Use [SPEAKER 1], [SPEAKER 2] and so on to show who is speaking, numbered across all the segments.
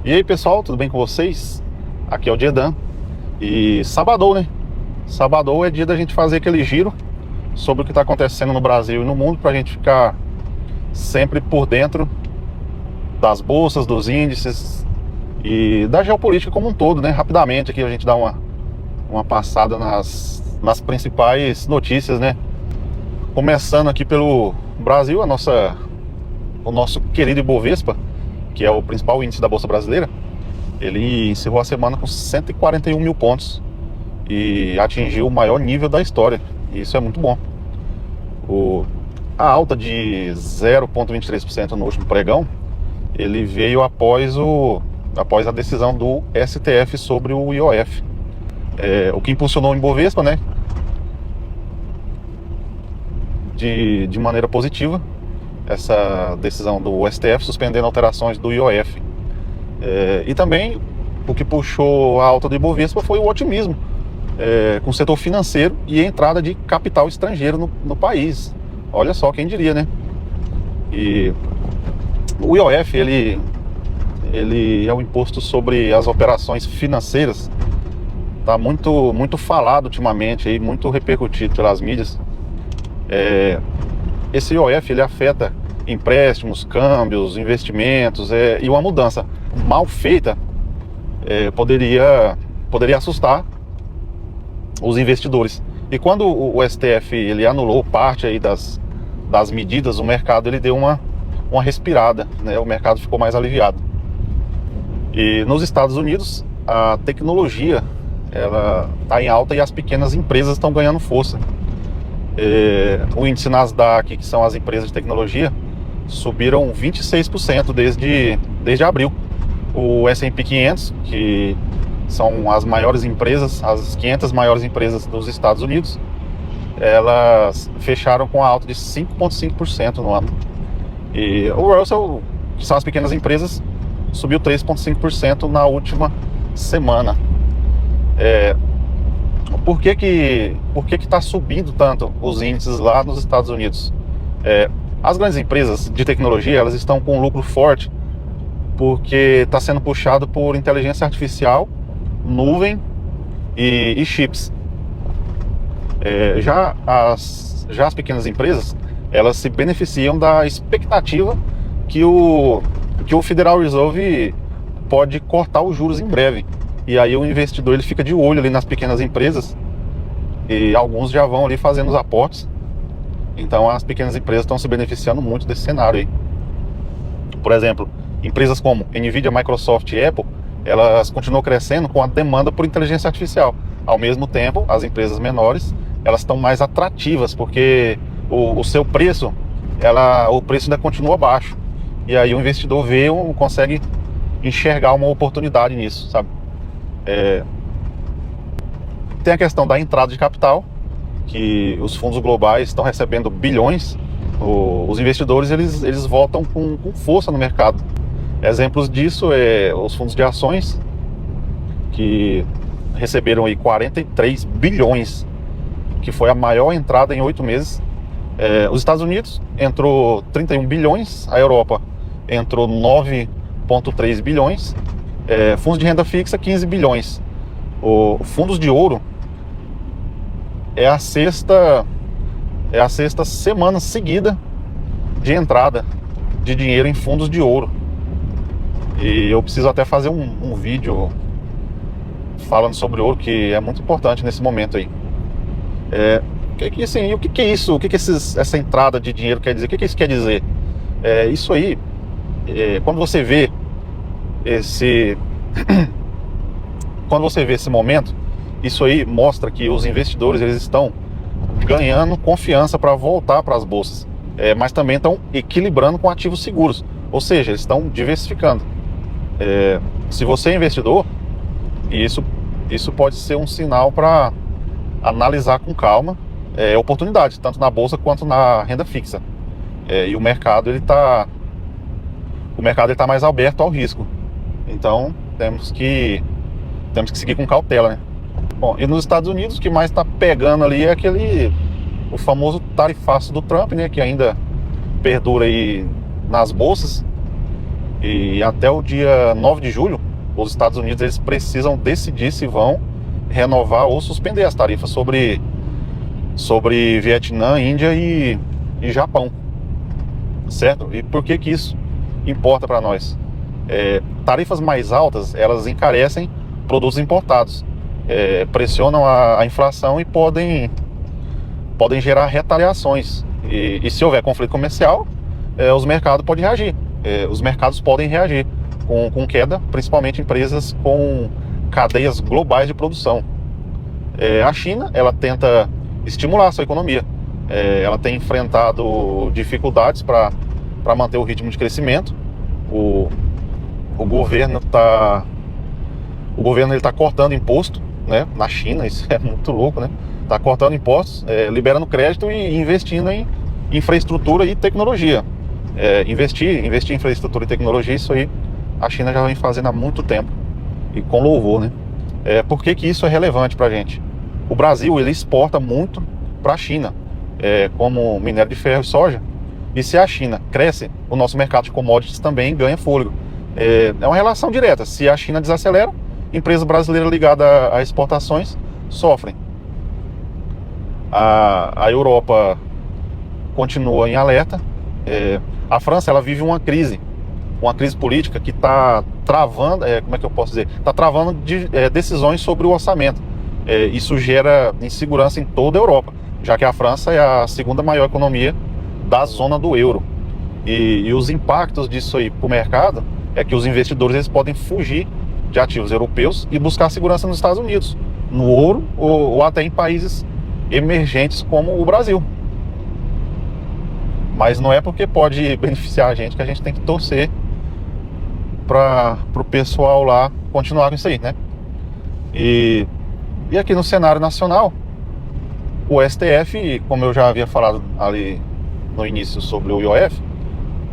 [SPEAKER 1] E aí pessoal, tudo bem com vocês? Aqui é o Diedan. E sabadou, né? Sabadou é dia da gente fazer aquele giro sobre o que está acontecendo no Brasil e no mundo, para a gente ficar sempre por dentro das bolsas, dos índices e da geopolítica como um todo, né? Rapidamente aqui a gente dá uma passada nas principais notícias, né? Começando aqui pelo Brasil, o nosso querido Ibovespa, que é o principal índice da Bolsa Brasileira, ele encerrou a semana com 141 mil pontos e atingiu o maior nível da história. E isso é muito bom. A alta de 0,23% no último pregão, ele veio após a decisão do STF sobre o IOF. O que impulsionou o Ibovespa, né, de maneira positiva, essa decisão do STF suspendendo alterações do IOF. E também o que puxou a alta do Ibovespa foi o otimismo com o setor financeiro e a entrada de capital estrangeiro no país. Olha só, quem diria, né? E o IOF, ele é um imposto sobre as operações financeiras. Está muito falado ultimamente, aí, muito repercutido pelas mídias. Esse IOF, ele afeta empréstimos, câmbios, investimentos, e uma mudança mal feita poderia assustar os investidores. E quando o STF ele anulou parte aí das medidas, o mercado ele deu uma respirada, né? O mercado ficou mais aliviado. E nos Estados Unidos a tecnologia ela está em alta e as pequenas empresas estão ganhando força. O índice Nasdaq, que são as empresas de tecnologia, subiram 26% desde abril. O S&P 500, que são as maiores empresas, as 500 maiores empresas dos Estados Unidos, elas fecharam com a alta de 5,5% no ano. E o Russell, que são as pequenas empresas, subiu 3,5% na última semana. Por que está subindo tanto os índices lá nos Estados Unidos? As grandes empresas de tecnologia, elas estão com um lucro forte porque está sendo puxado por inteligência artificial, nuvem e chips. Já as pequenas empresas, elas se beneficiam da expectativa que o Federal Reserve pode cortar os juros em breve. E aí o investidor ele fica de olho ali nas pequenas empresas e alguns já vão ali fazendo os aportes. Então as pequenas empresas estão se beneficiando muito desse cenário aí. Por exemplo, empresas como Nvidia, Microsoft e Apple, elas continuam crescendo com a demanda por inteligência artificial. Ao mesmo tempo, as empresas menores, elas estão mais atrativas, porque o seu preço, o preço ainda continua baixo. E aí o investidor consegue enxergar uma oportunidade nisso, sabe? Tem a questão da entrada de capital, que os fundos globais estão recebendo bilhões. Os investidores eles voltam com força no mercado. Exemplos disso os fundos de ações, que receberam aí 43 bilhões, que foi a maior entrada em 8 meses. Os Estados Unidos entrou 31 bilhões, a Europa entrou 9,3 bilhões, fundos de renda fixa 15 bilhões. Fundos de ouro é a sexta semana seguida de entrada de dinheiro em fundos de ouro. E eu preciso até fazer um vídeo falando sobre ouro, que é muito importante nesse momento aí. Assim, o que é isso? O que essa entrada de dinheiro quer dizer? O que isso quer dizer? Isso aí, quando você vê esse momento, isso aí mostra que os investidores eles estão ganhando confiança para voltar para as bolsas, mas também estão equilibrando com ativos seguros, ou seja, eles estão diversificando. Se você é investidor, isso pode ser um sinal para analisar com calma oportunidades, tanto na bolsa quanto na renda fixa. E o mercado ele está mais aberto ao risco. Então temos que seguir com cautela, né? Bom, e nos Estados Unidos o que mais está pegando ali é o famoso tarifaço do Trump, né? Que ainda perdura aí nas bolsas. E até o dia 9 de julho, os Estados Unidos eles precisam decidir se vão renovar ou suspender as tarifas sobre Vietnã, Índia e Japão, certo? E por que que isso importa para nós? Tarifas mais altas, elas encarecem produtos importados, pressionam a inflação e podem gerar retaliações. E se houver conflito comercial, os mercados podem reagir. Os mercados podem reagir com queda, principalmente empresas com cadeias globais de produção. A China, ela tenta estimular a sua economia. Ela tem enfrentado dificuldades para manter o ritmo de crescimento. O governo está cortando imposto, né, na China. Isso é muito louco, né? Está cortando impostos, liberando crédito e investindo em infraestrutura e tecnologia. Investir em infraestrutura e tecnologia, isso aí a China já vem fazendo há muito tempo, e com louvor, né? Por que que isso é relevante para a gente? O Brasil, ele exporta muito para a China, como minério de ferro e soja, e se a China cresce, o nosso mercado de commodities também ganha fôlego. É uma relação direta. Se a China desacelera, empresas brasileiras ligadas a exportações sofrem. A Europa continua em alerta. A França, ela vive uma crise política que está travando, como é que eu posso dizer? Está travando decisões sobre o orçamento. Isso gera insegurança em toda a Europa, já que a França é a segunda maior economia da zona do euro. E os impactos disso aí para o mercado é que os investidores eles podem fugir de ativos europeus e buscar segurança nos Estados Unidos, no ouro ou até em países emergentes como o Brasil. Mas não é porque pode beneficiar a gente que a gente tem que torcer para o pessoal lá continuar com isso aí, né? E aqui no cenário nacional, o STF, como eu já havia falado ali no início sobre o IOF,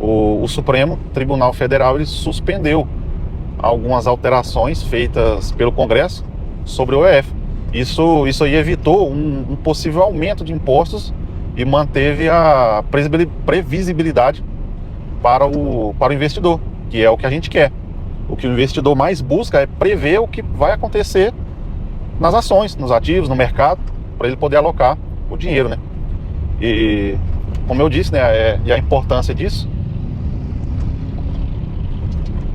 [SPEAKER 1] o Supremo Tribunal Federal ele suspendeu algumas alterações feitas pelo Congresso sobre o IOF. Isso aí evitou um possível aumento de impostos e manteve a previsibilidade para o investidor, que é o que a gente quer. O que o investidor mais busca é prever o que vai acontecer nas ações, nos ativos, no mercado, para ele poder alocar o dinheiro, né? E como eu disse, né, e a importância disso,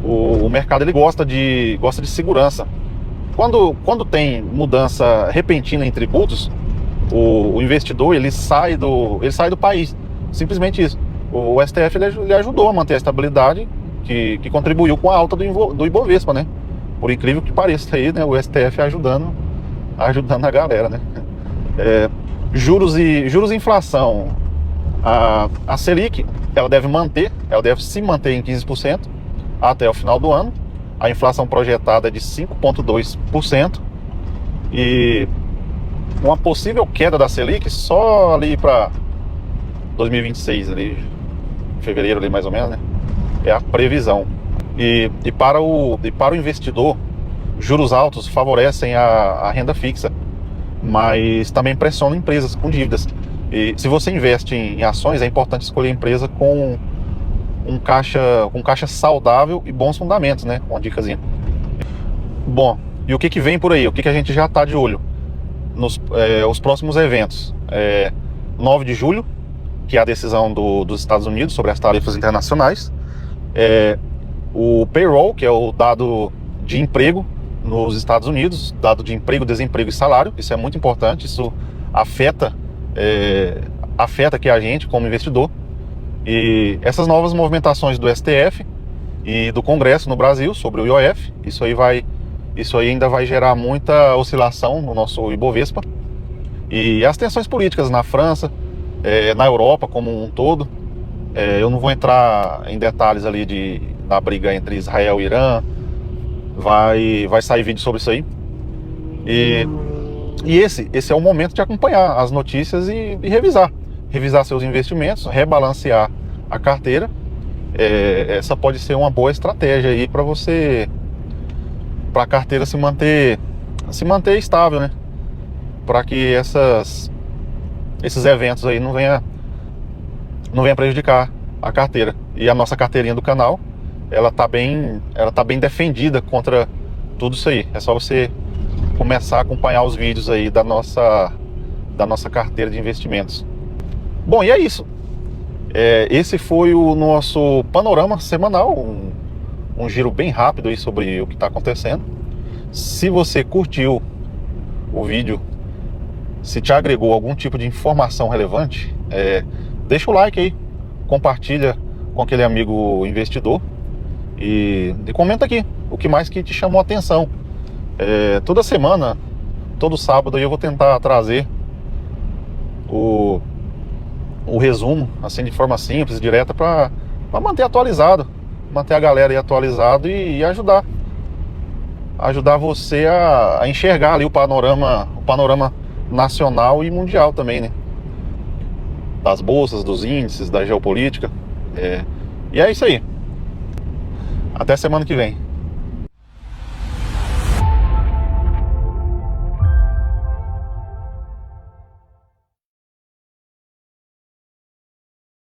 [SPEAKER 1] o mercado ele gosta de segurança. Quando tem mudança repentina em tributos, o investidor ele sai do país. Simplesmente isso. O STF ele ajudou a manter a estabilidade que contribuiu com a alta do Ibovespa, né? Por incrível que pareça aí, né? O STF ajudando a galera, né? Juros e inflação. A Selic ela deve se manter em 15% até o final do ano. A inflação projetada é de 5,2%. E uma possível queda da Selic só ali para 2026, ali, fevereiro ali mais ou menos, né? É a previsão. E para o investidor, juros altos favorecem a renda fixa, mas também pressionam empresas com dívidas. E se você investe em ações, é importante escolher empresa com caixa saudável e bons fundamentos, né? Uma dicasinha. Bom, e o que vem por aí? O que a gente já está de olho? Os próximos eventos. 9 de julho, que é a decisão dos Estados Unidos sobre as tarifas internacionais. O payroll, que é o dado de emprego nos Estados Unidos, dado de emprego, desemprego e salário. Isso é muito importante, isso afeta aqui a gente como investidor. E essas novas movimentações do STF e do Congresso no Brasil sobre o IOF, isso aí ainda vai gerar muita oscilação no nosso Ibovespa. E as tensões políticas na França, na Europa como um todo. Eu não vou entrar em detalhes ali da briga entre Israel e Irã. Vai sair vídeo sobre isso aí. E esse é o momento de acompanhar as notícias e revisar seus investimentos, rebalancear a carteira. Essa pode ser uma boa estratégia aí para a carteira se manter estável, né? Para que esses eventos aí não venha prejudicar a carteira. E a nossa carteirinha do canal, ela tá bem defendida contra tudo isso aí. É só você começar a acompanhar os vídeos aí da nossa carteira de investimentos. Bom, e é isso. Esse foi o nosso panorama semanal, um giro bem rápido aí sobre o que está acontecendo. Se você curtiu o vídeo, se te agregou algum tipo de informação relevante, deixa o like aí, compartilha com aquele amigo investidor e comenta aqui o que mais que te chamou a atenção. Toda semana, todo sábado eu vou tentar trazer o resumo, assim, de forma simples, direta, para manter atualizado, manter a galera aí atualizado e ajudar você a enxergar ali o panorama nacional e mundial também, né? Das bolsas, dos índices, da geopolítica. E é isso aí. Até semana que vem.